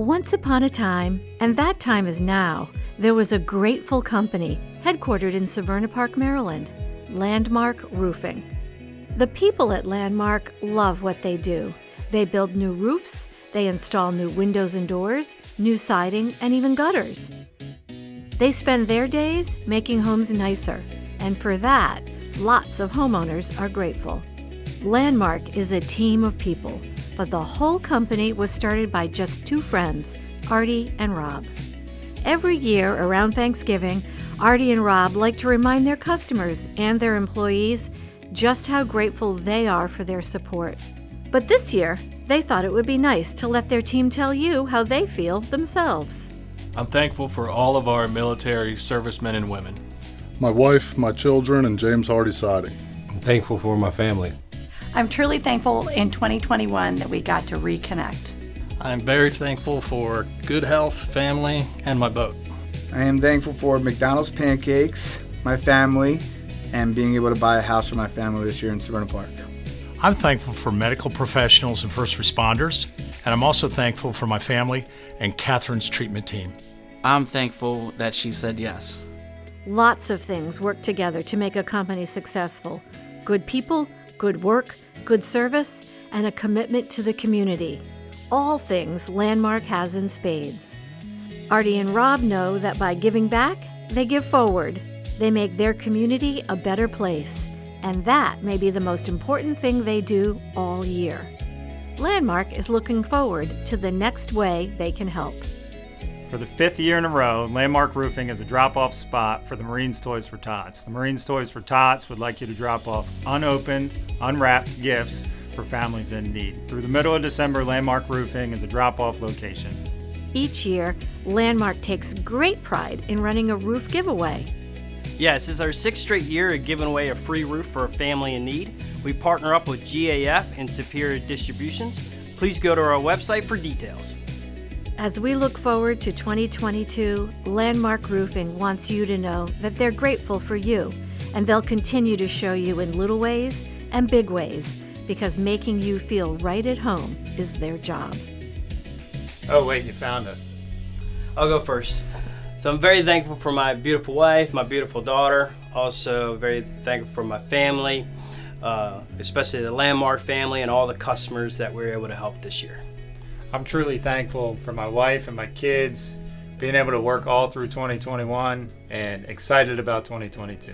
Once upon a time, and that time is now, there was a grateful company headquartered in Severna Park, Maryland, Landmark Roofing. The people at Landmark love what they do. They build new roofs, they install new windows and doors, new siding, and even gutters. They spend their days making homes nicer, and for that, lots of homeowners are grateful. Landmark is a team of people, but the whole company was started by just two friends, Artie and Rob. Every year around Thanksgiving, Artie and Rob like to remind their customers and their employees just how grateful they are for their support. But this year, they thought it would be nice to let their team tell you how they feel themselves. I'm thankful for all of our military servicemen and women. My wife, my children, and James Hardy Siding. I'm thankful for my family. I'm truly thankful in 2021 that we got to reconnect. I'm very thankful for good health, family, and my boat. I am thankful for McDonald's pancakes, my family, and being able to buy a house for my family this year in Severna Park. I'm thankful for medical professionals and first responders, and I'm also thankful for my family and Catherine's treatment team. I'm thankful that she said yes. Lots of things work together to make a company successful. Good people, good work, good service, and a commitment to the community. All things Landmark has in spades. Artie and Rob know that by giving back, they give forward. They make their community a better place. And that may be the most important thing they do all year. Landmark is looking forward to the next way they can help. For the 5th year in a row, Landmark Roofing is a drop-off spot for the Marines Toys for Tots. The Marines Toys for Tots would like you to drop off unopened, unwrapped gifts for families in need. Through the middle of December, Landmark Roofing is a drop-off location. Each year, Landmark takes great pride in running a roof giveaway. Yes, this is our 6th straight year of giving away a free roof for a family in need. We partner up with GAF and Superior Distributions. Please go to our website for details. As we look forward to 2022, Landmark Roofing wants you to know that they're grateful for you, and they'll continue to show you in little ways and big ways, because making you feel right at home is their job. Oh wait, you found us. I'll go first. So I'm very thankful for my beautiful wife, my beautiful daughter. Also very thankful for my family, especially the Landmark family and all the customers that we were able to help this year. I'm truly thankful for my wife and my kids, being able to work all through 2021, and excited about 2022.